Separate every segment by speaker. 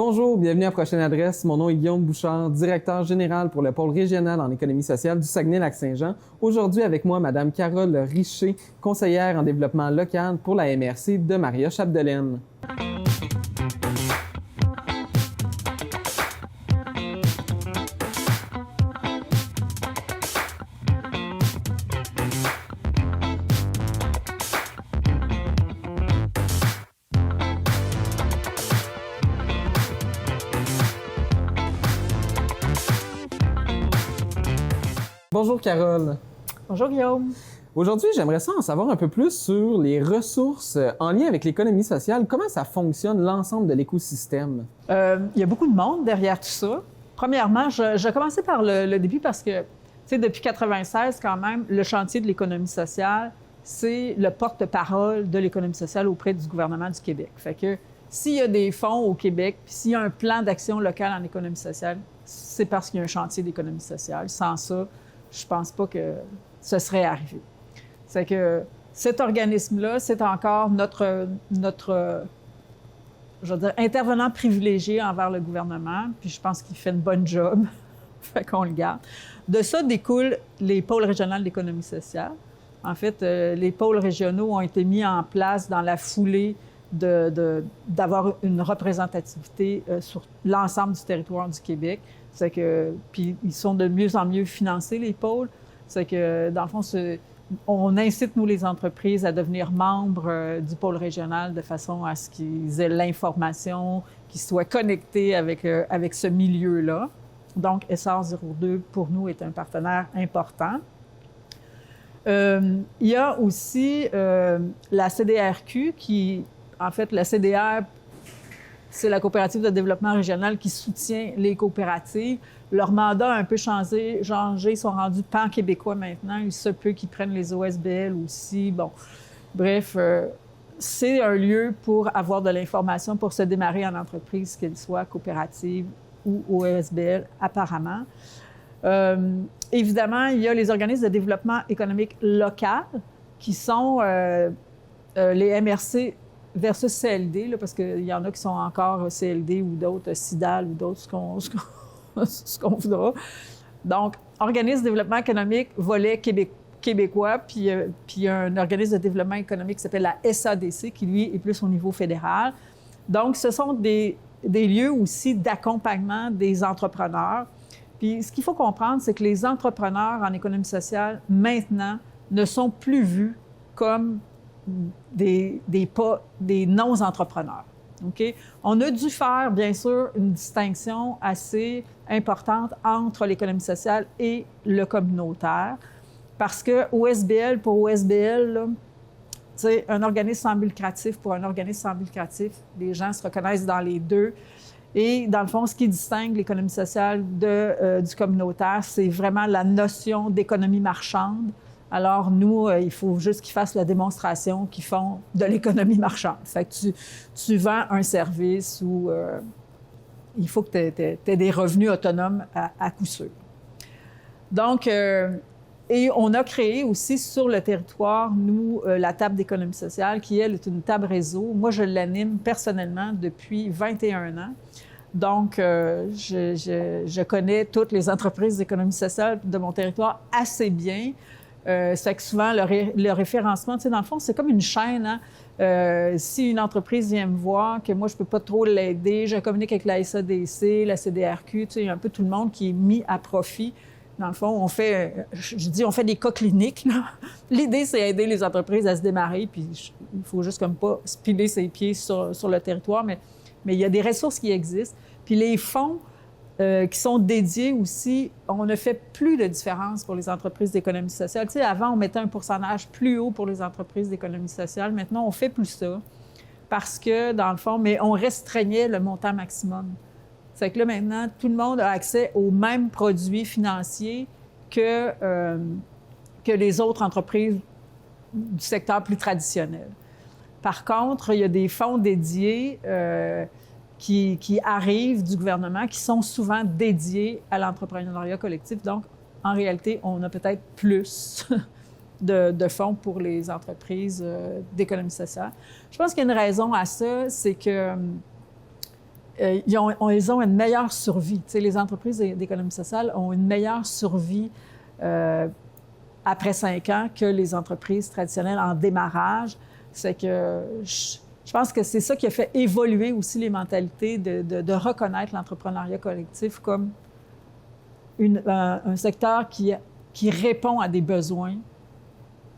Speaker 1: Bonjour, bienvenue à Prochaine Adresse. Mon nom est Guillaume Bouchard, directeur général pour le pôle régional en économie sociale du Saguenay-Lac-Saint-Jean. Aujourd'hui, avec moi, Mme Carole Richer, conseillère en développement local pour la MRC de Maria-Chapdelaine. Bonjour Carole.
Speaker 2: Bonjour Guillaume.
Speaker 1: Aujourd'hui, j'aimerais ça en savoir un peu plus sur les ressources en lien avec l'économie sociale. Comment ça fonctionne l'ensemble de l'écosystème?
Speaker 2: Il y a beaucoup de monde derrière tout ça. Premièrement, je vais commencer par le début parce que, tu sais, depuis 1996, quand même, le chantier de l'économie sociale, c'est le porte-parole de l'économie sociale auprès du gouvernement du Québec. Fait que s'il y a des fonds au Québec, puis s'il y a un plan d'action locale en économie sociale, c'est parce qu'il y a un chantier d'économie sociale. Sans ça, je pense pas que ce serait arrivé. C'est que cet organisme-là, c'est encore notre je veux dire, intervenant privilégié envers le gouvernement, puis je pense qu'il fait une bonne job, fait qu'on le garde. De ça découlent les pôles régionaux d'économie sociale. En fait, les pôles régionaux ont été mis en place dans la foulée d'avoir une représentativité sur l'ensemble du territoire du Québec. C'est que, puis ils sont de mieux en mieux financés, les pôles. C'est que, dans le fond, on incite, nous, les entreprises, à devenir membres du pôle régional de façon à ce qu'ils aient l'information, qu'ils soient connectés avec ce milieu-là. Donc, SR02, pour nous, est un partenaire important. Il y a aussi la CDRQ qui, en fait, la CDR, c'est la coopérative de développement régional qui soutient les coopératives. Leur mandat a un peu changé, ils sont rendus pan-québécois maintenant. Il se peut qu'ils prennent les OSBL aussi. Bon, bref, c'est un lieu pour avoir de l'information pour se démarrer en entreprise, qu'elle soit coopérative ou OSBL, apparemment. Évidemment, il y a les organismes de développement économique local qui sont les MRC versus CLD, là, parce qu'il y en a qui sont encore CLD ou d'autres CIDAL ou d'autres, ce qu'on voudra. Donc, organisme de développement économique, volet québécois, puis il y a un organisme de développement économique qui s'appelle la SADC, qui, lui, est plus au niveau fédéral. Donc, ce sont des lieux aussi d'accompagnement des entrepreneurs. Puis, ce qu'il faut comprendre, c'est que les entrepreneurs en économie sociale, maintenant, ne sont plus vus comme des non-entrepreneurs. Okay? On a dû faire, bien sûr, une distinction assez importante entre l'économie sociale et le communautaire, parce que OSBL pour OSBL, là, un organisme sans but lucratif pour un organisme sans but lucratif, les gens se reconnaissent dans les deux. Et dans le fond, ce qui distingue l'économie sociale du communautaire, c'est vraiment la notion d'économie marchande. Alors, nous, il faut juste qu'ils fassent la démonstration qu'ils font de l'économie marchande. Fait que tu vends un service où il faut que tu aies des revenus autonomes à coup sûr. Donc, et on a créé aussi sur le territoire, nous, la table d'économie sociale, qui, elle, est une table réseau. Moi, je l'anime personnellement depuis 21 ans. Donc, je connais toutes les entreprises d'économie sociale de mon territoire assez bien. C'est que souvent, le référencement, tu sais, dans le fond, c'est comme une chaîne. Hein? Si une entreprise vient me voir, que moi, je ne peux pas trop l'aider, je communique avec la SADC, la CDRQ, tu sais, il y a un peu tout le monde qui est mis à profit. Dans le fond, on fait des cas cliniques. L'idée, c'est aider les entreprises à se démarrer, puis il faut juste comme pas se piler ses pieds sur le territoire, mais il y a des ressources qui existent. Puis les fonds qui sont dédiés aussi, on ne fait plus de différence pour les entreprises d'économie sociale. Tu sais, avant, on mettait un pourcentage plus haut pour les entreprises d'économie sociale. Maintenant, on ne fait plus ça parce que, dans le fond, mais on restreignait le montant maximum. C'est que là, maintenant, tout le monde a accès aux mêmes produits financiers que les autres entreprises du secteur plus traditionnel. Par contre, il y a des fonds dédiés qui arrivent du gouvernement, qui sont souvent dédiés à l'entrepreneuriat collectif. Donc, en réalité, on a peut-être plus de fonds pour les entreprises d'économie sociale. Je pense qu'il y a une raison à ça, c'est que ils ont une meilleure survie. Tu sais, les entreprises d'économie sociale ont une meilleure survie après 5 ans que les entreprises traditionnelles en démarrage. C'est que je pense que c'est ça qui a fait évoluer aussi les mentalités de reconnaître l'entrepreneuriat collectif comme un secteur qui répond à des besoins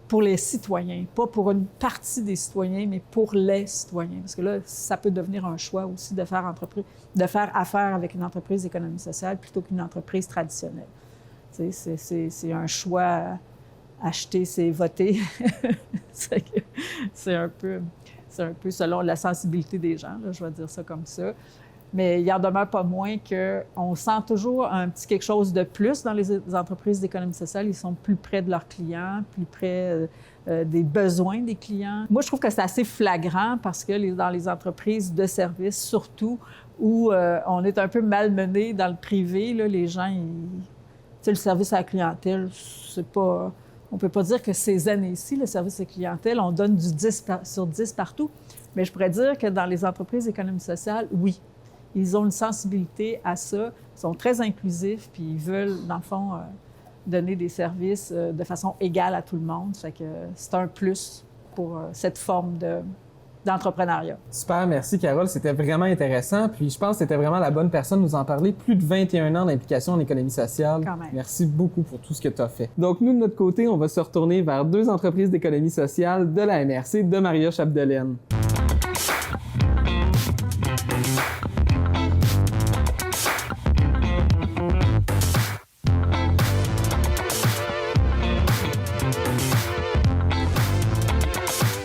Speaker 2: pour les citoyens, pas pour une partie des citoyens, mais pour les citoyens. Parce que là, ça peut devenir un choix aussi de faire affaire avec une entreprise d'économie sociale plutôt qu'une entreprise traditionnelle. Tu sais, c'est un choix, acheter, c'est voter. c'est un peu selon la sensibilité des gens, là, je vais dire ça comme ça. Mais il en demeure pas moins qu'on sent toujours un petit quelque chose de plus dans les entreprises d'économie sociale. Ils sont plus près de leurs clients, plus près des besoins des clients. Moi, je trouve que c'est assez flagrant parce que dans les entreprises de services, surtout, où on est un peu malmené dans le privé, là, les gens, tu sais, le service à la clientèle, c'est pas... On ne peut pas dire que ces années-ci, le service à la clientèle, on donne du 10 sur 10 partout. Mais je pourrais dire que dans les entreprises d'économie sociale, oui. Ils ont une sensibilité à ça, ils sont très inclusifs, puis ils veulent, dans le fond, donner des services de façon égale à tout le monde. Fait que c'est un plus pour cette forme d'entrepreneuriat.
Speaker 1: Super, merci Carole, c'était vraiment intéressant. Puis je pense que c'était vraiment la bonne personne de nous en parler. Plus de 21 ans d'implication en économie sociale.
Speaker 2: Quand même.
Speaker 1: Merci beaucoup pour tout ce que tu as fait. Donc nous, de notre côté, on va se retourner vers 2 entreprises d'économie sociale de la MRC de Maria Chapdelaine.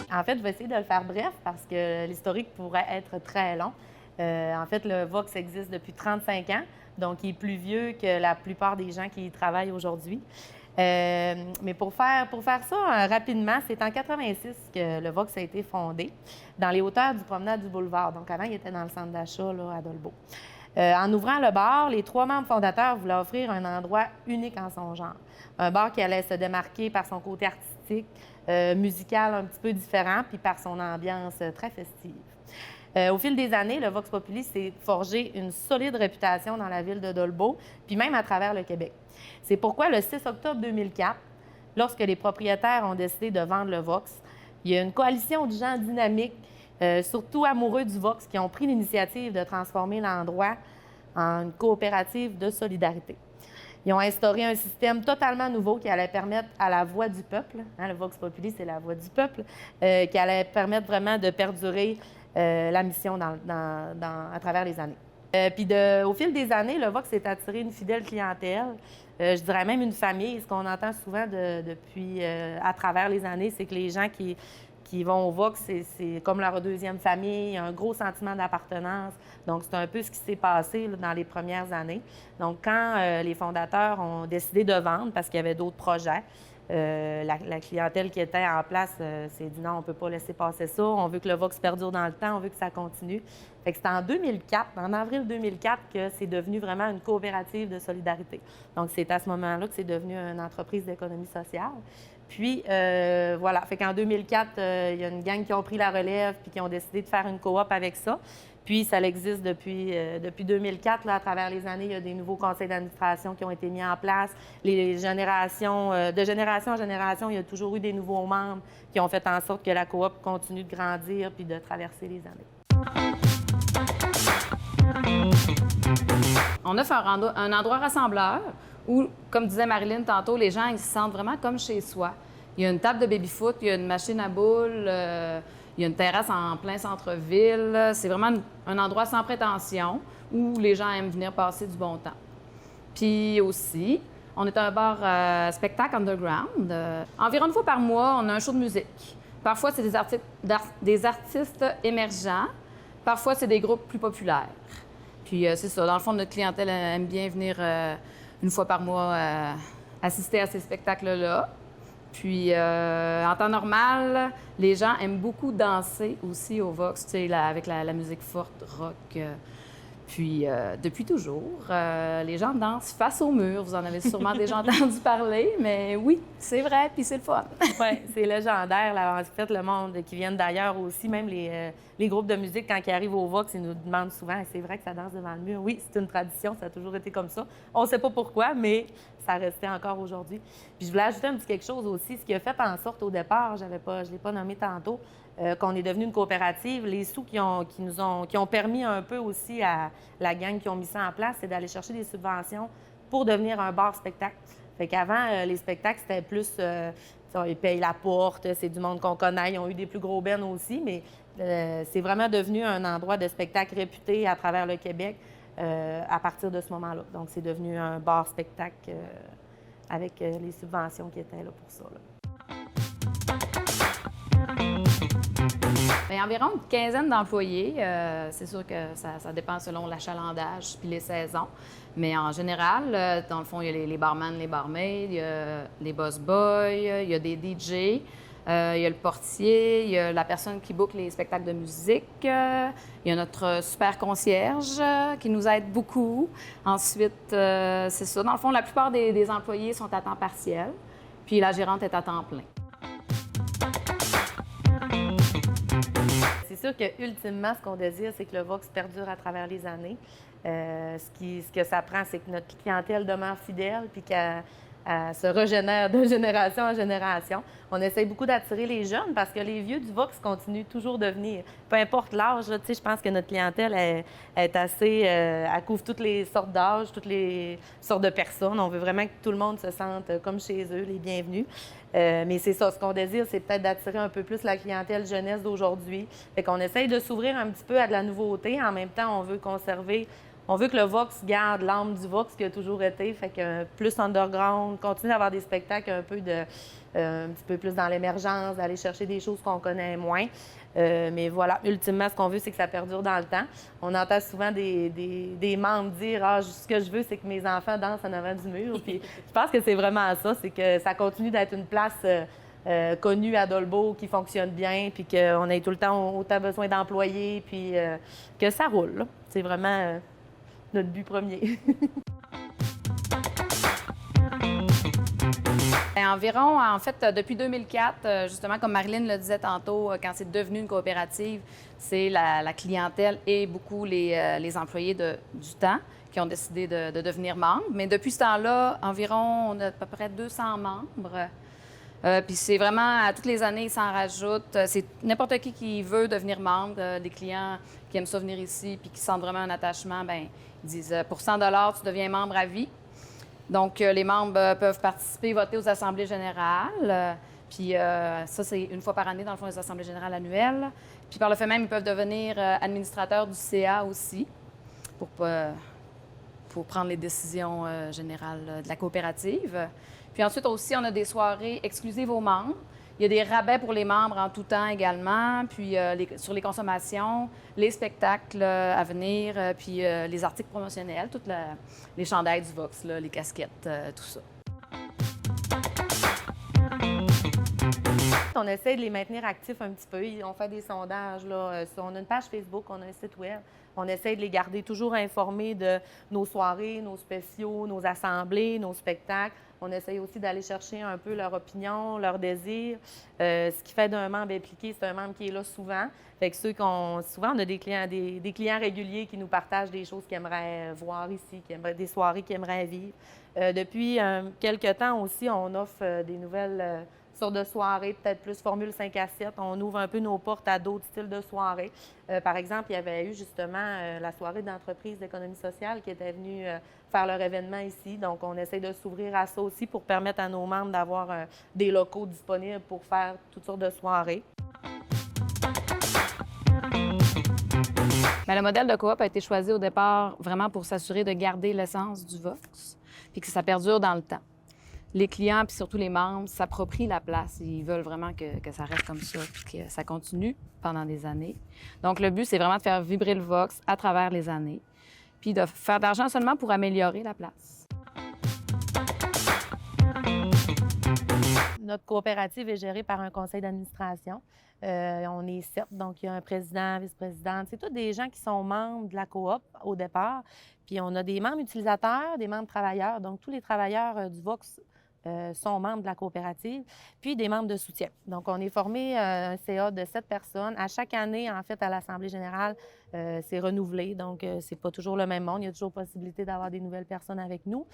Speaker 3: En fait, je vais essayer de le faire bref parce que l'historique pourrait être très long. En fait, le Vox existe depuis 35 ans, donc il est plus vieux que la plupart des gens qui y travaillent aujourd'hui. Mais pour faire ça rapidement, c'est en 86 que le Vox a été fondé, dans les hauteurs du promenade du boulevard. Donc avant, il était dans le centre d'achat là, à Dolbeau. En ouvrant le bar, les 3 membres fondateurs voulaient offrir un endroit unique en son genre. Un bar qui allait se démarquer par son côté artistique, musical un petit peu différent, puis par son ambiance très festive. Au fil des années, le Vox Populi s'est forgé une solide réputation dans la ville de Dolbeau, puis même à travers le Québec. C'est pourquoi le 6 octobre 2004, lorsque les propriétaires ont décidé de vendre le Vox, il y a une coalition de gens dynamiques, surtout amoureux du Vox, qui ont pris l'initiative de transformer l'endroit en une coopérative de solidarité. Ils ont instauré un système totalement nouveau qui allait permettre à la voix du peuple, hein, le Vox Populi, c'est la voix du peuple, qui allait permettre vraiment de perdurer la mission à travers les années. Puis au fil des années, le Vox s'est attiré une fidèle clientèle, je dirais même une famille. Ce qu'on entend souvent depuis à travers les années, c'est que les gens qui vont au Vox, c'est comme leur deuxième famille, il y a un gros sentiment d'appartenance. Donc, c'est un peu ce qui s'est passé là, dans les premières années. Donc, quand les fondateurs ont décidé de vendre, parce qu'il y avait d'autres projets, la clientèle qui était en place s'est dit non, on ne peut pas laisser passer ça, on veut que le Vox perdure dans le temps, on veut que ça continue. Fait que c'est en 2004, en avril 2004, que c'est devenu vraiment une coopérative de solidarité. Donc, c'est à ce moment-là que c'est devenu une entreprise d'économie sociale. Puis, voilà. Fait qu'en 2004, il y a une gang qui ont pris la relève puis qui ont décidé de faire une coop avec ça. Puis, ça existe depuis 2004. Là, à travers les années, il y a des nouveaux conseils d'administration qui ont été mis en place. Les générations, de génération en génération, il y a toujours eu des nouveaux membres qui ont fait en sorte que la coop continue de grandir puis de traverser les années.
Speaker 4: On offre un endroit rassembleur où, comme disait Marilyn tantôt, les gens ils se sentent vraiment comme chez soi. Il y a une table de baby-foot, il y a une machine à boules, il y a une terrasse en plein centre-ville. C'est vraiment un endroit sans prétention où les gens aiment venir passer du bon temps. Puis aussi, on est un bar spectacle underground. Environ une fois par mois, on a un show de musique. Parfois, c'est des artistes émergents. Parfois, c'est des groupes plus populaires. Puis c'est ça, dans le fond, notre clientèle aime bien venir une fois par mois assister à ces spectacles-là. Puis en temps normal, les gens aiment beaucoup danser aussi au Vox, tu sais, avec la musique forte, rock. Puis, depuis toujours, les gens dansent face au mur. Vous en avez sûrement déjà entendu parler, mais oui, c'est vrai, puis c'est le fun.
Speaker 3: Oui, c'est légendaire. Là. En fait, le monde qui vient d'ailleurs aussi, même les groupes de musique, quand ils arrivent au Vox, ils nous demandent souvent « C'est vrai que ça danse devant le mur? » Oui, c'est une tradition, ça a toujours été comme ça. On ne sait pas pourquoi, mais ça restait encore aujourd'hui. Puis je voulais ajouter un petit quelque chose aussi. Ce qui a fait en sorte au départ, je ne l'ai pas nommé tantôt, qu'on est devenu une coopérative, les sous qui ont permis un peu aussi à la gang qui ont mis ça en place, c'est d'aller chercher des subventions pour devenir un bar-spectacle. Fait qu'avant, les spectacles, c'était plus... ils payent la porte, c'est du monde qu'on connaît, ils ont eu des plus gros bennes aussi, mais c'est vraiment devenu un endroit de spectacle réputé à travers le Québec à partir de ce moment-là. Donc, c'est devenu un bar-spectacle avec les subventions qui étaient là pour ça. Là.
Speaker 4: Bien, environ une quinzaine d'employés. C'est sûr que ça dépend selon l'achalandage puis les saisons. Mais en général, dans le fond, il y a les barman, les barmaids, il y a les boss boys, il y a des DJ, il y a le portier, il y a la personne qui book les spectacles de musique, il y a notre super concierge qui nous aide beaucoup. Ensuite, c'est ça. Dans le fond, la plupart des employés sont à temps partiel, puis la gérante est à temps plein.
Speaker 3: C'est sûr que ultimement, ce qu'on désire, c'est que le Vox perdure à travers les années. Ce que ça prend, c'est que notre clientèle demeure fidèle puis qu'elle se régénère de génération en génération. On essaie beaucoup d'attirer les jeunes parce que les vieux du Vox continuent toujours de venir. Peu importe l'âge, je pense que notre clientèle est assez... elle couvre toutes les sortes d'âges, toutes les sortes de personnes. On veut vraiment que tout le monde se sente comme chez eux, les bienvenus. Mais c'est ça, ce qu'on désire, c'est peut-être d'attirer un peu plus la clientèle jeunesse d'aujourd'hui. Fait qu'on essaye de s'ouvrir un petit peu à de la nouveauté. En même temps, on veut que le Vox garde l'âme du Vox qui a toujours été. Fait que plus underground, continue d'avoir des spectacles un petit peu plus dans l'émergence, d'aller chercher des choses qu'on connaît moins. Mais voilà, ultimement, ce qu'on veut, c'est que ça perdure dans le temps. On entend souvent des membres dire « Ah, ce que je veux, c'est que mes enfants dansent en avant du mur. » Puis je pense que c'est vraiment ça, c'est que ça continue d'être une place connue à Dolbeau, qui fonctionne bien, puis qu'on ait tout le temps autant besoin d'employés, puis que ça roule. Là. C'est vraiment notre but premier.
Speaker 4: Environ, en fait, depuis 2004, justement, comme Marilyn le disait tantôt, quand c'est devenu une coopérative, c'est la clientèle et beaucoup les employés du temps qui ont décidé de devenir membres. Mais depuis ce temps-là, environ, on a à peu près 200 membres. Puis c'est vraiment, à toutes les années, ils s'en rajoutent. C'est n'importe qui veut devenir membre. Des clients qui aiment ça venir ici puis qui sentent vraiment un attachement, bien, ils disent « Pour 100 $, tu deviens membre à vie ». Donc, les membres peuvent participer, voter aux assemblées générales. Puis ça, c'est une fois par année, dans le fond, les assemblées générales annuelles. Puis par le fait même, ils peuvent devenir administrateurs du CA aussi pour prendre les décisions générales de la coopérative. Puis ensuite aussi, on a des soirées exclusives aux membres. Il y a des rabais pour les membres en tout temps également, puis sur les consommations, les spectacles à venir, puis les articles promotionnels, les chandails du Vox, là, les casquettes, tout ça.
Speaker 3: On essaie de les maintenir actifs un petit peu. On fait des sondages. Là. On a une page Facebook, on a un site web. On essaie de les garder toujours informés de nos soirées, nos spéciaux, nos assemblées, nos spectacles. On essaie aussi d'aller chercher un peu leur opinion, leur désir. Ce qui fait d'un membre impliqué, c'est un membre qui est là souvent. Fait que souvent, on a des clients réguliers qui nous partagent des choses qu'ils aimeraient voir ici, des soirées qu'ils aimeraient vivre. Depuis quelques temps aussi, on offre des nouvelles sortes de soirées, peut-être plus formule 5 à 7. On ouvre un peu nos portes à d'autres styles de soirées. Par exemple, il y avait eu justement la soirée d'entreprise d'économie sociale qui était venue faire leur événement ici. Donc, on essaie de s'ouvrir à ça aussi pour permettre à nos membres d'avoir des locaux disponibles pour faire toutes sortes de soirées.
Speaker 4: Bien, le modèle de coop a été choisi au départ vraiment pour s'assurer de garder l'essence du Vox puis que ça perdure dans le temps. Les clients, puis surtout les membres, s'approprient la place. Ils veulent vraiment que ça reste comme ça, puis que ça continue pendant des années. Donc, le but, c'est vraiment de faire vibrer le Vox à travers les années, puis de faire de l'argent seulement pour améliorer la place.
Speaker 3: Notre coopérative est gérée par un conseil d'administration. On est 7, donc il y a un président, vice-présidente. C'est tous des gens qui sont membres de la coop au départ. Puis on a des membres utilisateurs, des membres travailleurs. Donc tous les travailleurs du Vox sont membres de la coopérative, puis des membres de soutien. Donc, on est formé un CA de 7 personnes. À chaque année, en fait, à l'Assemblée générale, c'est renouvelé. Donc, c'est pas toujours le même monde. Il y a toujours possibilité d'avoir des nouvelles personnes avec nous.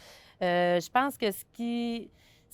Speaker 3: Je pense que ce qui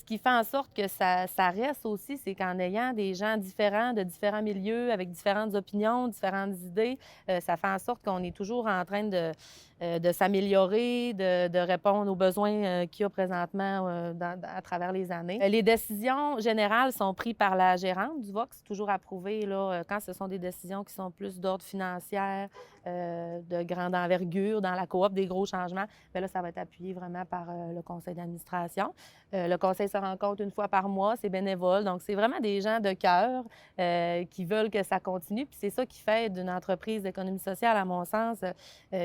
Speaker 3: fait en sorte que ça reste aussi, c'est qu'en ayant des gens différents, de différents milieux, avec différentes opinions, différentes idées, ça fait en sorte qu'on est toujours en train de s'améliorer, de répondre aux besoins qu'il y a présentement à travers les années. Les décisions générales sont prises par la gérante du Vox, toujours approuvées là, quand ce sont des décisions qui sont plus d'ordre financier, de grande envergure dans la coop, des gros changements. Bien là, ça va être appuyé vraiment par le conseil d'administration. Le conseil se rencontre une fois par mois, c'est bénévole. Donc, c'est vraiment des gens de cœur qui veulent que ça continue. Puis c'est ça qui fait d'une entreprise d'économie sociale, à mon sens,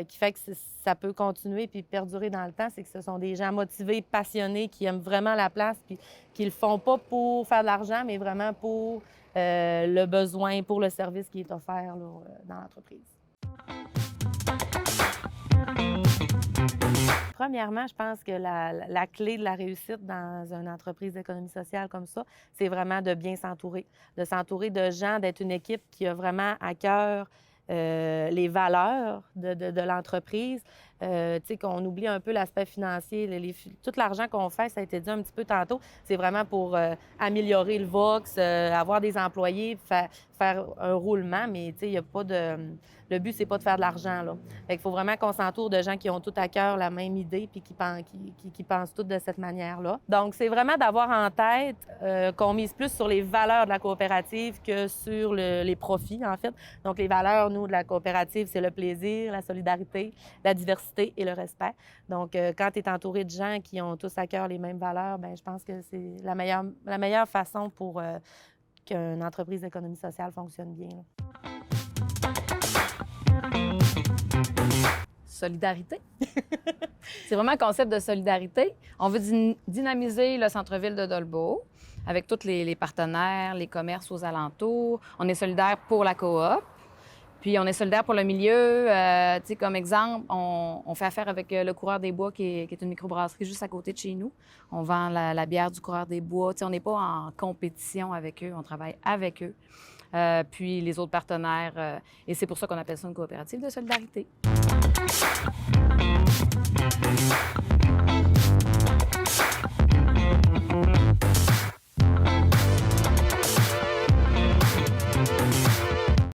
Speaker 3: qui fait que ça peut continuer puis perdurer dans le temps, c'est que ce sont des gens motivés, passionnés, qui aiment vraiment la place puis qui le font pas pour faire de l'argent, mais vraiment pour le besoin, pour le service qui est offert là, dans l'entreprise. Premièrement, je pense que la clé de la réussite dans une entreprise d'économie sociale comme ça, c'est vraiment de bien s'entourer, de gens, d'être une équipe qui a vraiment à cœur les valeurs de l'entreprise. Tu sais, qu'on oublie un peu l'aspect financier. Tout l'argent qu'on fait, ça a été dit un petit peu tantôt, c'est vraiment pour améliorer le Vox, avoir des employés, faire un roulement, mais tu sais, il n'y a pas de... Le but, c'est pas de faire de l'argent, là. Fait qu'il faut vraiment qu'on s'entoure de gens qui ont tout à cœur la même idée puis qui pensent toutes de cette manière-là. Donc, c'est vraiment d'avoir en tête qu'on mise plus sur les valeurs de la coopérative que sur les profits, en fait. Donc, les valeurs, nous, de la coopérative, c'est le plaisir, la solidarité, la diversité et le respect. Donc, quand tu es entouré de gens qui ont tous à cœur les mêmes valeurs, bien, je pense que c'est la meilleure façon pour qu'une entreprise d'économie sociale fonctionne bien, là.
Speaker 4: Solidarité. C'est vraiment un concept de solidarité. On veut dynamiser le centre-ville de Dolbeau avec tous les partenaires, les commerces aux alentours. On est solidaire pour la coop. Puis on est solidaire pour le milieu. Tu sais, comme exemple, on fait affaire avec le Coureur des Bois, qui est une microbrasserie juste à côté de chez nous. On vend la bière du Coureur des Bois. Tu sais, on n'est pas en compétition avec eux, on travaille avec eux. Puis les autres partenaires. Et c'est pour ça qu'on appelle ça une coopérative de solidarité.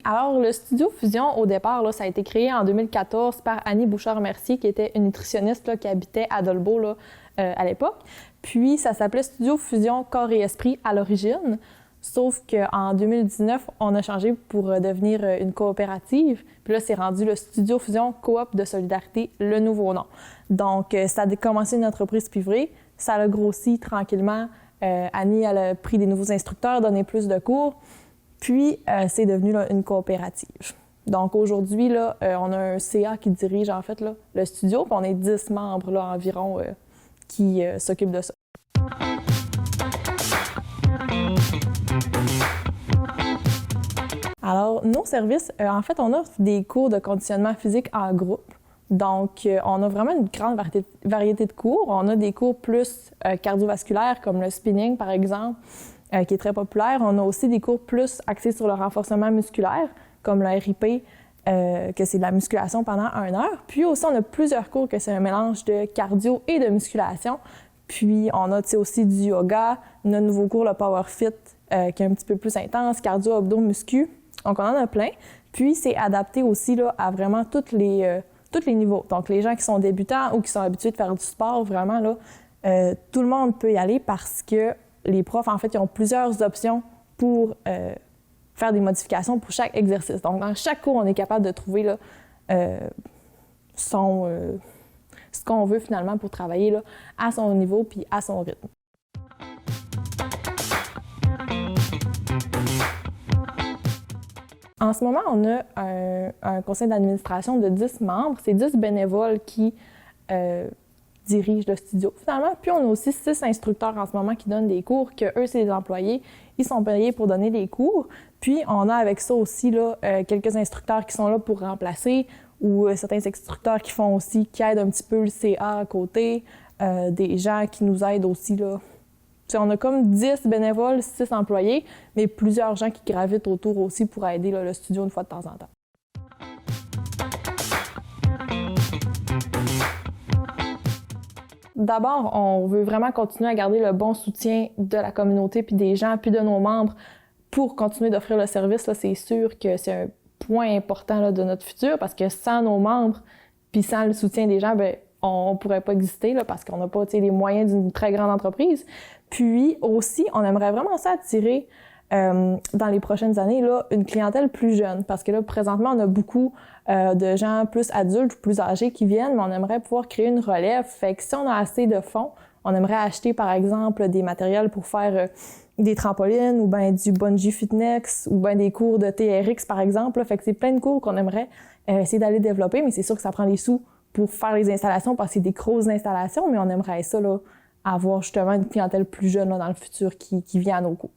Speaker 5: Alors, le Studio Fusion, au départ, là, ça a été créé en 2014 par Annie Bouchard-Mercier, qui était une nutritionniste là, qui habitait à Dolbeau là, à l'époque. Puis, ça s'appelait Studio Fusion Corps et Esprit à l'origine. Sauf qu'en 2019, on a changé pour devenir une coopérative. Puis là, c'est rendu le Studio Fusion Coop de solidarité, le nouveau nom. Donc, ça a commencé une entreprise privée. Ça a grossi tranquillement. Annie, elle a pris des nouveaux instructeurs, donné plus de cours. Puis, c'est devenu là, une coopérative. Donc, aujourd'hui, là, on a un CA qui dirige, en fait, là, le studio. Puis on est 10 membres là, environ qui s'occupent de ça. Alors, nos services, en fait, on offre des cours de conditionnement physique en groupe. Donc, on a vraiment une grande variété de cours. On a des cours plus cardiovasculaires, comme le spinning, par exemple, qui est très populaire. On a aussi des cours plus axés sur le renforcement musculaire, comme le RIP, que c'est de la musculation pendant 1 heure. Puis aussi, on a plusieurs cours que c'est un mélange de cardio et de musculation. Puis, on a aussi du yoga, notre nouveau cours, le Power Fit, qui est un petit peu plus intense, cardio, abdos, muscu. Donc, on en a plein. Puis, c'est adapté aussi là, à vraiment tous les niveaux. Donc, les gens qui sont débutants ou qui sont habitués de faire du sport, vraiment, là, tout le monde peut y aller parce que les profs, en fait, ils ont plusieurs options pour faire des modifications pour chaque exercice. Donc, dans chaque cours, on est capable de trouver là, ce qu'on veut finalement pour travailler là, à son niveau puis à son rythme. En ce moment, on a un conseil d'administration de 10 membres. C'est 10 bénévoles qui dirigent le studio, finalement. Puis, on a aussi 6 instructeurs en ce moment qui donnent des cours, que eux, c'est des employés. Ils sont payés pour donner des cours. Puis, on a avec ça aussi là, quelques instructeurs qui sont là pour remplacer ou certains instructeurs qui font aussi, qui aident un petit peu le CA à côté, des gens qui nous aident aussi, là. T'sais, on a comme 10 bénévoles, 6 employés, mais plusieurs gens qui gravitent autour aussi pour aider là, le studio une fois de temps en temps. D'abord, on veut vraiment continuer à garder le bon soutien de la communauté, puis des gens, puis de nos membres pour continuer d'offrir le service. Là, c'est sûr que c'est un point important là, de notre futur parce que sans nos membres, puis sans le soutien des gens, ben on pourrait pas exister là, parce qu'on n'a pas les moyens d'une très grande entreprise. Puis aussi, on aimerait vraiment ça attirer dans les prochaines années là, une clientèle plus jeune parce que là, présentement, on a beaucoup de gens plus adultes ou plus âgés qui viennent, mais on aimerait pouvoir créer une relève. Fait que si on a assez de fonds, on aimerait acheter, par exemple, des matériels pour faire des trampolines ou ben du bungee fitness ou ben des cours de TRX, par exemple. Là. Fait que c'est plein de cours qu'on aimerait essayer d'aller développer, mais c'est sûr que ça prend des sous pour faire les installations parce que c'est des grosses installations, mais on aimerait ça, là, avoir justement une clientèle plus jeune là, dans le futur qui vient à nos cours.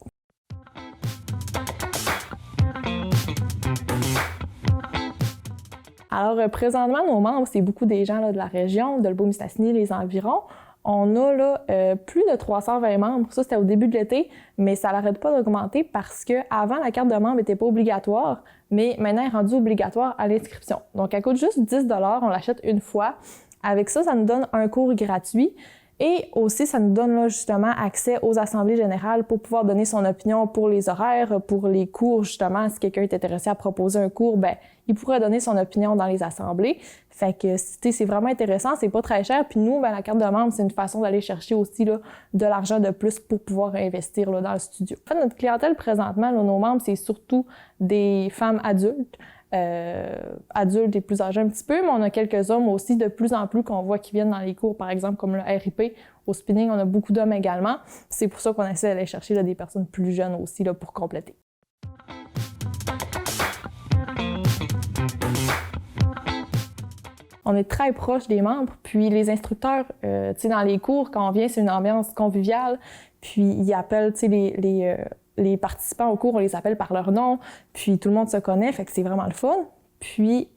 Speaker 5: Alors, présentement, nos membres, c'est beaucoup des gens là, de la région, de Lebourg-Mistassini, les environs. On a là plus de 320 membres. Ça, c'était au début de l'été, mais ça n'arrête pas d'augmenter parce que avant la carte de membre n'était pas obligatoire, mais maintenant, elle est rendue obligatoire à l'inscription. Donc, elle coûte juste 10 $, on l'achète une fois. Avec ça, ça nous donne un cours gratuit. Et aussi, ça nous donne là, justement accès aux assemblées générales pour pouvoir donner son opinion pour les horaires, pour les cours, justement. Si quelqu'un est intéressé à proposer un cours, ben il pourrait donner son opinion dans les assemblées. Fait que c'est vraiment intéressant, c'est pas très cher. Puis nous, ben, la carte de membre, c'est une façon d'aller chercher aussi là, de l'argent de plus pour pouvoir investir là, dans le studio. En fait, notre clientèle présentement, là, nos membres, c'est surtout des femmes adultes. Adultes et plus âgés un petit peu, mais on a quelques hommes aussi de plus en plus qu'on voit qui viennent dans les cours, par exemple comme le RIP. Au spinning, on a beaucoup d'hommes également. C'est pour ça qu'on essaie d'aller chercher là, des personnes plus jeunes aussi là, pour compléter. On est très proche des membres, puis les instructeurs, dans les cours, quand on vient, c'est une ambiance conviviale, puis ils appellent les participants au cours, on les appelle par leur nom, puis tout le monde se connaît, fait que c'est vraiment le fun. Puis,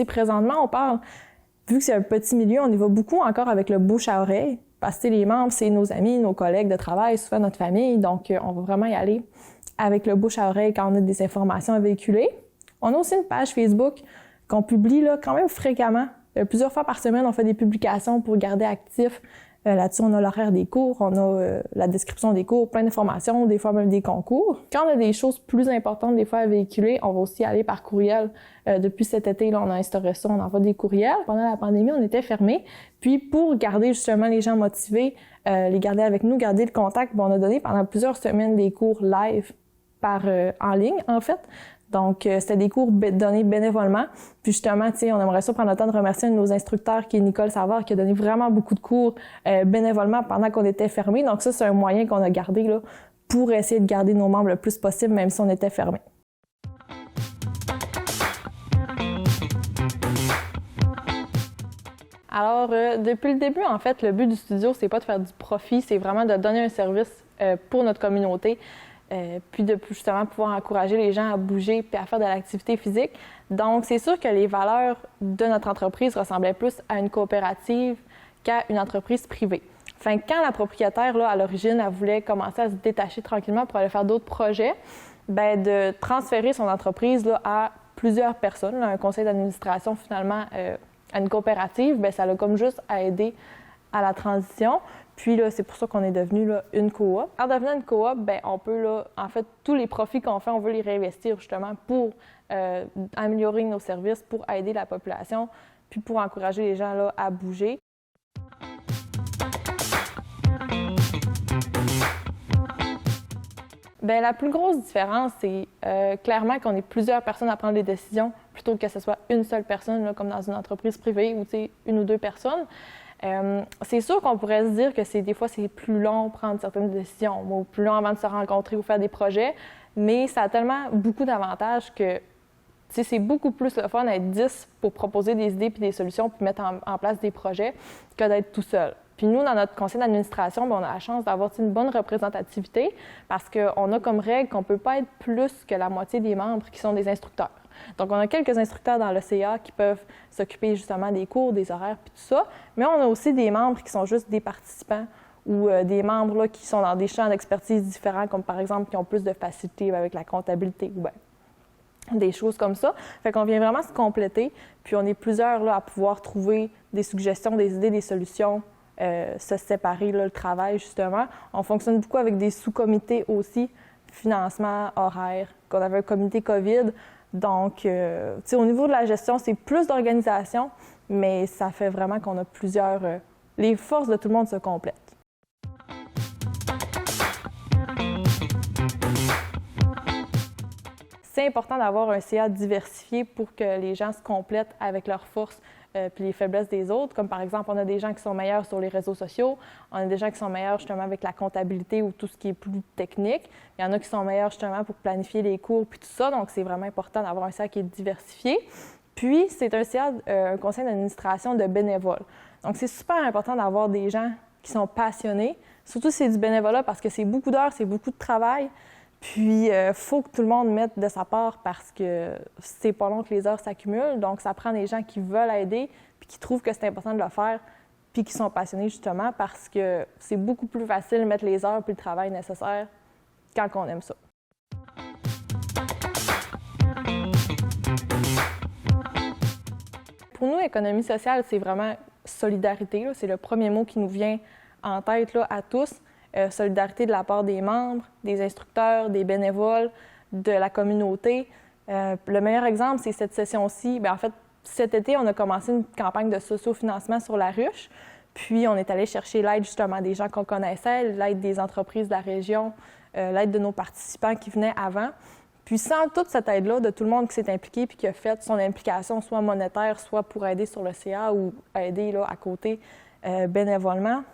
Speaker 5: présentement, on parle, vu que c'est un petit milieu, on y va beaucoup encore avec le bouche à oreille, parce que les membres, c'est nos amis, nos collègues de travail, souvent notre famille, donc on va vraiment y aller avec le bouche à oreille quand on a des informations à véhiculer. On a aussi une page Facebook qu'on publie là, quand même fréquemment. Plusieurs fois par semaine, on fait des publications pour garder actif. Là-dessus, on a l'horaire des cours, on a la description des cours, plein d'informations, des fois même des concours. Quand on a des choses plus importantes des fois à véhiculer, on va aussi aller par courriel. Depuis cet été, là, on a instauré ça, on envoie des courriels. Pendant la pandémie, on était fermés. Puis pour garder justement les gens motivés, les garder avec nous, garder le contact, on a donné pendant plusieurs semaines des cours live en ligne, en fait. Donc, c'était des cours donnés bénévolement. Puis justement, on aimerait ça prendre le temps de remercier un de nos instructeurs, qui est Nicole Savard, qui a donné vraiment beaucoup de cours bénévolement pendant qu'on était fermés. Donc ça, c'est un moyen qu'on a gardé là, pour essayer de garder nos membres le plus possible, même si on était fermés. Alors, depuis le début, en fait, le but du studio, c'est pas de faire du profit, c'est vraiment de donner un service pour notre communauté. Puis de justement pouvoir encourager les gens à bouger puis à faire de l'activité physique. Donc, c'est sûr que les valeurs de notre entreprise ressemblaient plus à une coopérative qu'à une entreprise privée. Enfin, quand la propriétaire, là, à l'origine, elle voulait commencer à se détacher tranquillement pour aller faire d'autres projets, ben de transférer son entreprise là, à plusieurs personnes, là, un conseil d'administration finalement, à une coopérative, ben ça l'a comme juste aidé à la transition. Puis là, c'est pour ça qu'on est devenu là, une coop. En devenant une coop, ben on peut là, en fait, tous les profits qu'on fait, on veut les réinvestir justement pour améliorer nos services, pour aider la population, puis pour encourager les gens là, à bouger. Bien, la plus grosse différence, c'est clairement qu'on est plusieurs personnes à prendre des décisions plutôt que ce soit une seule personne, là, comme dans une entreprise privée où une ou deux personnes. C'est sûr qu'on pourrait se dire que des fois, c'est plus long prendre certaines décisions ou plus long avant de se rencontrer ou faire des projets, mais ça a tellement beaucoup d'avantages que c'est beaucoup plus le fun d'être 10 pour proposer des idées puis des solutions puis mettre en place des projets que d'être tout seul. Puis nous, dans notre conseil d'administration, on a la chance d'avoir une bonne représentativité parce qu'on a comme règle qu'on ne peut pas être plus que la moitié des membres qui sont des instructeurs. Donc, on a quelques instructeurs dans le CA qui peuvent s'occuper justement des cours, des horaires, puis tout ça. Mais on a aussi des membres qui sont juste des participants ou des membres là, qui sont dans des champs d'expertise différents, comme par exemple qui ont plus de facilité avec la comptabilité ou bien des choses comme ça. Fait qu'on vient vraiment se compléter, puis on est plusieurs là, à pouvoir trouver des suggestions, des idées, des solutions, se séparer là, le travail, justement. On fonctionne beaucoup avec des sous-comités aussi, financement, horaire, qu'on avait un comité COVID. Donc, au niveau de la gestion, c'est plus d'organisation, mais ça fait vraiment qu'on a plusieurs... les forces de tout le monde se complètent. C'est important d'avoir un CA diversifié pour que les gens se complètent avec leurs forces puis les faiblesses des autres. Comme par exemple, on a des gens qui sont meilleurs sur les réseaux sociaux, on a des gens qui sont meilleurs justement avec la comptabilité ou tout ce qui est plus technique. Il y en a qui sont meilleurs justement pour planifier les cours puis tout ça. Donc, c'est vraiment important d'avoir un CA qui est diversifié. Puis, c'est un CA, un conseil d'administration de bénévoles. Donc, c'est super important d'avoir des gens qui sont passionnés. Surtout si c'est du bénévolat parce que c'est beaucoup d'heures, c'est beaucoup de travail. Puis, il faut que tout le monde mette de sa part parce que c'est pas long que les heures s'accumulent. Donc, ça prend des gens qui veulent aider puis qui trouvent que c'est important de le faire puis qui sont passionnés justement parce que c'est beaucoup plus facile de mettre les heures puis le travail nécessaire quand on aime ça. Pour nous, économie sociale, c'est vraiment solidarité. C'est le premier mot qui nous vient en tête là, à tous. Solidarité de la part des membres, des instructeurs, des bénévoles, de la communauté. Le meilleur exemple, c'est cette session-ci. Bien, en fait, cet été, on a commencé une campagne de sociofinancement sur la ruche. Puis, on est allé chercher l'aide justement des gens qu'on connaissait, l'aide des entreprises de la région, l'aide de nos participants qui venaient avant. Puis, sans toute cette aide-là, de tout le monde qui s'est impliqué puis qui a fait son implication, soit monétaire, soit pour aider sur le CA ou aider là, à côté bénévolement,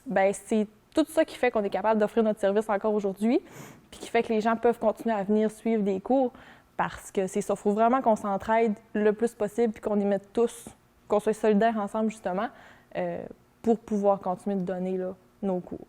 Speaker 5: bien, c'est tout ça qui fait qu'on est capable d'offrir notre service encore aujourd'hui, puis qui fait que les gens peuvent continuer à venir suivre des cours, parce que c'est ça, il faut vraiment qu'on s'entraide le plus possible, puis qu'on y mette tous, qu'on soit solidaires ensemble, justement, pour pouvoir continuer de donner là, nos cours.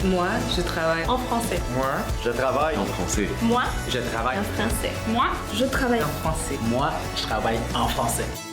Speaker 6: Moi, je travaille en français.
Speaker 7: Moi, je travaille en français.
Speaker 6: Moi, je travaille en français.
Speaker 8: Moi,
Speaker 6: je travaille en français.
Speaker 7: Moi, je travaille en français.